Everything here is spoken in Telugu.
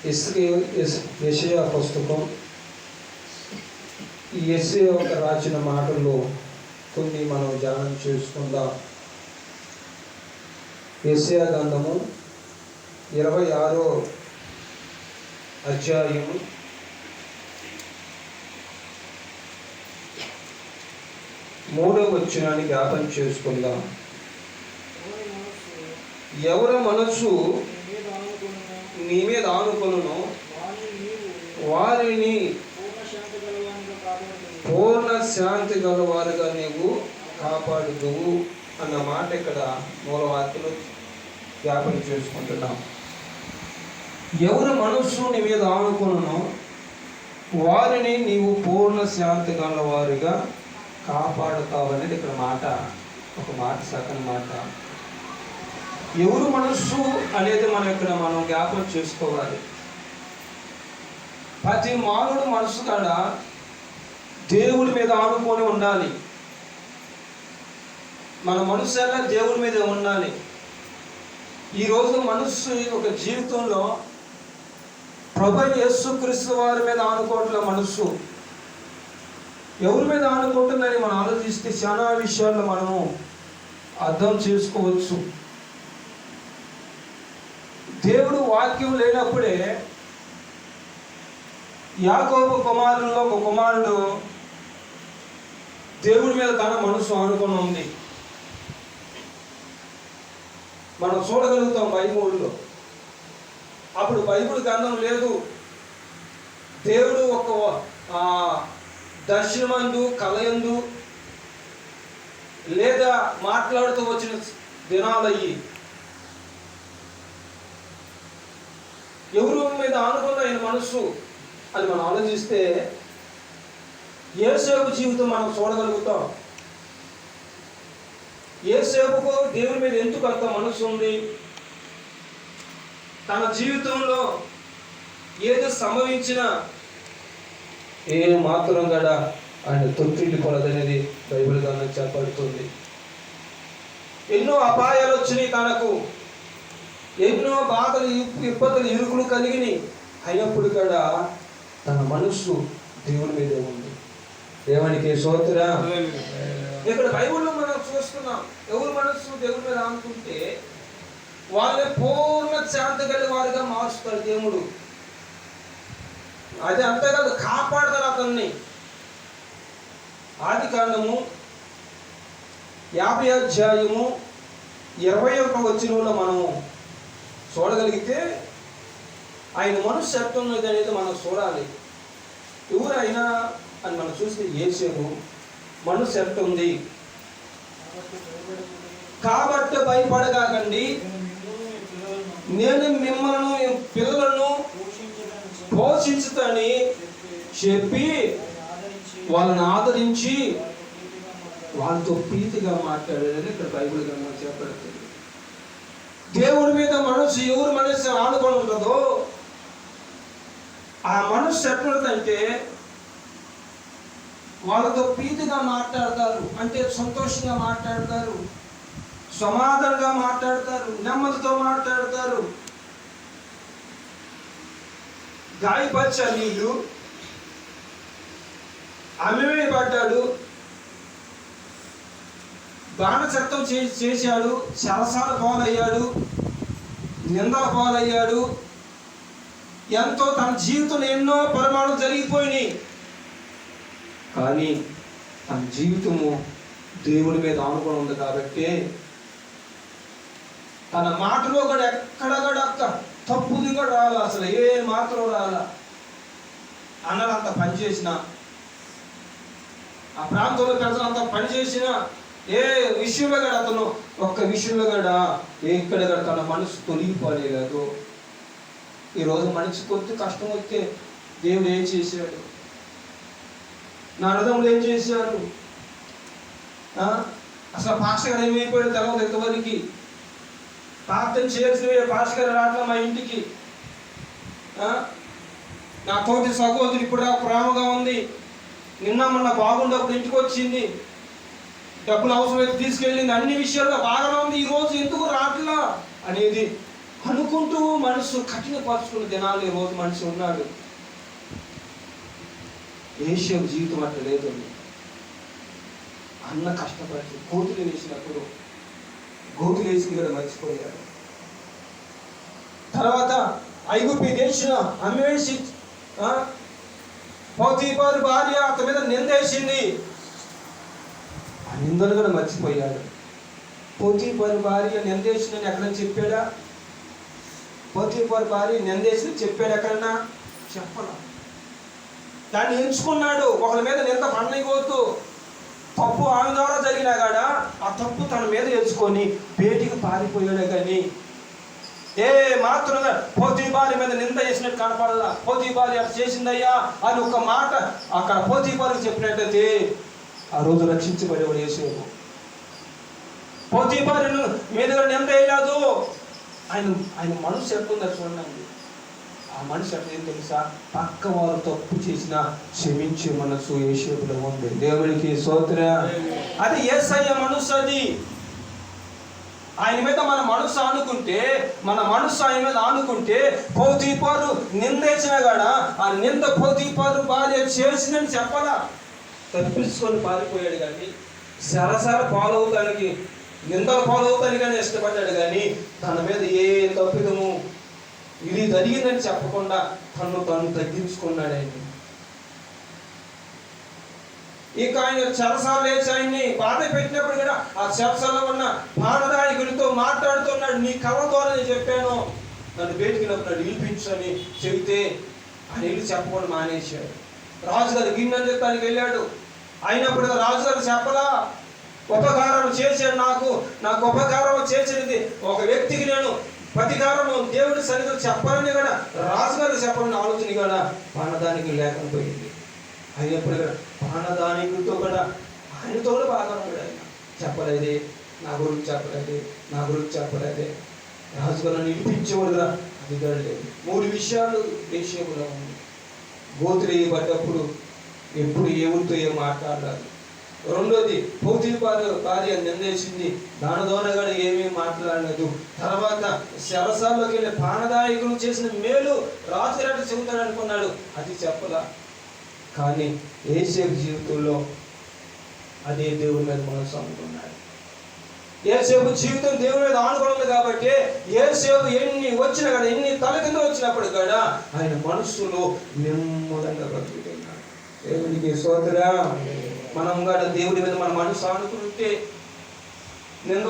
యెషయా పుస్తకం. ఈ యెషయా రాసిన మాటల్లో కొన్ని మనం ధ్యానం చేసుకుందాం. యెషయా గ్రంథము 26వ అధ్యాయము 3వ వచనాన్ని జ్ఞాపకం చేసుకుందాం. ఎవరి మనస్సు నీ మీద ఆనుకొనునో వారిని పూర్ణ శాంతి గలవారుగా నీవు కాపాడుదువు అన్న మాట ఇక్కడ మూలవాక్యలో జ్ఞాపకం చేసుకుంటున్నాం. ఎవరి మనస్సు నీ మీద ఆనుకొనునో వారిని నీవు పూర్ణ శాంతి గలవారుగా కాపాడుతావు అనేది ఇక్కడ మాట, ఒక మాట సగం మాట. ఎవరు మనస్సు అనేది మనం జ్ఞాపకం చేసుకోవాలి. ప్రతి మానవుడు మనస్సు కాడ దేవుడి మీద ఆనుకొని ఉండాలి. మన మనస్సు ఎలా దేవుడి మీద ఉండాలి. ఈరోజు మనస్సు ఒక జీవితంలో ప్రభువైన యేసుక్రీస్తు వారి మీద ఆనుకోవట్లే. మనస్సు ఎవరి మీద ఆనుకుంటుందని మనం ఆలోచిస్తే చాలా విషయాల్లో మనము అర్థం చేసుకోవచ్చు. దేవుడు వాక్యం లేనప్పుడే యాకోబు కుమారుల్లో ఒక కుమారుడు దేవుడి మీద తన మనసు ఆనుకొని ఉంది. మనం చూడగలుగుతాం బైబిల్లో. అప్పుడు బైబిల్ గ్రంథం లేదు. దేవుడు ఒక దర్శనమందు కలయందు లేదా మాట్లాడుతూ వచ్చిన దినాలయ్యి ఎవరి మీద ఆనుకున్న ఆయన మనస్సు అని మనం ఆలోచిస్తే యోసేపు జీవితం మనం చూడగలుగుతాం. యోసేపుకు దేవుని మీద ఎందుకు అంత మనస్సు ఉంది? తన జీవితంలో ఏది సంభవించినా ఏ మాత్రం కూడా ఆయన తొట్టిల్లిపోలేదనేది బైబిల్ గ్రంథం చెప్పబడుతుంది. ఎన్నో అపాయాలు వచ్చినాయి, తనకు ఎన్నో బాధలు ఇబ్బందులు ఇరుకులు కలిగినాయి. అయినప్పుడు కూడా తన మనస్సు దేవుని మీదే ఉంది. దేవునికి స్తోత్రం. ఇక్కడ బైబిల్లో మనం చూస్తున్నాం, ఎవరి మనస్సు దేవుని మీద అనుకుంటే వాళ్ళని పూర్ణ శాంతి కలిగి వారిగా మారుస్తాడు దేవుడు. అది అంతేకాదు, కాపాడతాడు అతన్ని. ఆదికాండము 50వ అధ్యాయము 21వ వచనంలో మనము చూడగలిగితే ఆయన మనస్సు ఎట్లున్నది అనేది మనం చూడాలి. ఎవరైనా అని మనం చూస్తే యేసేపు మనస్సు ఎట్లుంది. కాబట్టి భయపడగాకండి, నేను మిమ్మల్ని పిల్లలను పోషించుతని చెప్పి వాళ్ళని ఆదరించి వాళ్ళతో ప్రీతిగా మాట్లాడాలని ఇక్కడ బైబిల్ గ్రంథం చెప్పబడుతుంది. దేవుడి మీద మనసు ఎవరు మనసు ఆనుకొని ఉంటుందో ఆ మనసు ఎట్లుంటుందంటే వాళ్ళతో ప్రీతిగా మాట్లాడతారు, అంటే సంతోషంగా మాట్లాడతారు, సమాధానంగా మాట్లాడతారు, నెమ్మదితో మాట్లాడతారు. గాయపరిచారు నీళ్ళు, అమ్మే పడ్డాడు, బాణచట్టం చేశాడు, సరసాల పాలయ్యాడు, నిందల పాలయ్యాడు. ఎంతో తన జీవితంలో ఎన్నో పరిమాణాలు జరిగిపోయినాయి. కానీ తన జీవితము దేవుడి మీద ఆనుకొని ఉంది కాబట్టి తన మాటలో కూడా ఎక్కడ కూడా తప్పుది కూడా రాలా, అసలు ఏ మాత్రం రాలా. అన్నలంత పనిచేసిన, ఆ ప్రాంతంలో ప్రజలంతా పనిచేసిన, ఏ విషయంలో కూడా అతను ఒక్క విషయంలో కూడా ఎక్కడ కూడా తన మనసు తొలగిపోలేదు. ఈరోజు మనిషి కొద్ది కష్టం వస్తే దేవుడు ఏం చేశాడు, నా అర్థంలో ఏం చేశాడు, అసలు పాస్టర్ గారు ఏమైపోయాడు తెలవదు. ఎంతవరకు ప్రార్థన చేయాల్సిన పాస్టర్ గారు రావట్లా మా ఇంటికి. నా తోటి సహోదరి ఇప్పుడు ప్రేమగా ఉంది, నిన్న మొన్న బాగుండప్పుడు ఇంటికి వచ్చింది, డబ్బులు అవసరమైతే తీసుకెళ్ళింది, అన్ని విషయాల్లో బాగానే ఉంది, ఈరోజు ఎందుకు రాట్లా అనేది అనుకుంటూ మనసు కఠినపరుచుకున్న దినాలు ఈ రోజు మనిషి ఉన్నాడు. యేషేపు జీవితం అట్లా లేదు. అన్న కష్టపడి కోతులు వేసినప్పుడు గోతులు వేసి కూడా మర్చిపోయాడు. తర్వాత ఐగుప్తు దేశం అమ్మేసి పోతీఫరు భార్య అతని మీద నిందేసింది. ఆ నిందలు కూడా మర్చిపోయాడు. పోతీఫరు భార్య నిందేసిందని ఎక్కడైనా చెప్పాడా? పోతీఫరు భార్య నిందేసింది చెప్పాడు ఎక్కడన్నా? చెప్పలా. దాన్ని ఎంచుకున్నాడు. ఒకరి మీద నింద పండగోతూ తప్పు ఆమె ద్వారా జరిగినా కాడా ఆ తప్పు తన మీద ఎంచుకొని బయటికి పారిపోయాడే కానీ ఏ మాత్రమే పోతీఫరు మీద నింద చేసినట్టు కనపడలా. పోతీఫరు అట్లా చేసిందయ్యా అని ఒక మాట అక్కడ పోతీఫరుకి చెప్పినట్టయితే ఆ రోజు రక్షించబడేవాడు యేసేపు. పోతీఫరు మీద నింద వేయలేదు. ఆయన మనసు ఎట్లుందో చూడండి. ఆ మనిషి అట్లా ఏం తెలుసా? పక్క వారు తప్పు చేసినా క్షమించే మనసు యేసేపులో ఉంది. దేవుడికి స్తోత్రం. అది యేసయ్య మనసు. అది ఆయన మీద మన మనసు ఆయన మీద ఆనుకుంటే పోతీఫరు నిందేసినా కూడా ఆ నింద పోతీఫరు భార్య చేసిందని చెప్పాలా. తప్పించుకొని పారిపోయాడు కానీ సరసర పాలవుతానికి నిందలు పాలవుతానికి కానీ ఇష్టపడ్డాడు కానీ తన మీద ఏ తప్పిదము ఇది జరిగిందని చెప్పకుండా తను తగ్గించుకున్నాడు. ఇక ఆయన చెరసాల వేసి ఆయన్ని బాధ పెట్టినప్పుడు కూడా ఆ చెరసాలలో ఉన్న పానదాయకుడితో మాట్లాడుతున్నాడు. నీ కళ్ళ ద్వారా నేను చెప్పాను, నన్ను బయటికినప్పుడు నన్ను పిలిపించని చెబితే ఆయన ఇల్లు చెప్పకుండా మానేశాడు. రాజుగారు గిన్నెని చెప్పడానికి వెళ్ళాడు. అయినప్పుడు రాజుగారు చెప్పలా. ఉపకారం చేశాడు. నాకు ఉపకారం చేసినది ఒక వ్యక్తికి నేను ప్రతికారం దేవుడి సన్నిధిలో చెప్పాలని కూడా రాజుగారు చెప్పాలని ఆలోచన కూడా పానదానికి లేకుండా పోయింది. అయినప్పుడు కూడా పానదానికుడితో కూడా ఆయనతో కూడా బాగా ఉన్నాడు. ఆయన చెప్పలేదే, నా గురించి చెప్పలేదే రాజుగారు నిలిపించేవాడు కదా, అది కూడా లేదు. 3 విషయాలు యేసేపులో ఉంది. గోతులు వేయబడ్డప్పుడు ఎప్పుడు ఎవరితో ఏం మాట్లాడాలి. రెండోది పోతీఫరు భార్య నిందేసింది, దాని ద్వారా కూడా ఏమీ మాట్లాడలేదు. తర్వాత శరసాల్లోకి వెళ్ళి పానదాయకులు చేసిన మేలు రాజుగారు చెబుతాడు అనుకున్నాడు, అది చెప్పలా. కానీ యేసేపు జీవితంలో అదే దేవుని మీద మనసు అనుకున్నాడు. యేసేపు జీవితం దేవుని మీద ఆనుకోలేదు కాబట్టి యేసేపు ఎన్ని వచ్చినా కూడా ఎన్ని తల కింద వచ్చినప్పుడు కూడా ఆయన మనస్సులో నెమ్మదంగా బ్రతుకుతున్నాడు. దేవునికి స్తోత్రం. మనం కూడా దేవుడి మీద మన మనసు ఆనుకుంటే నింద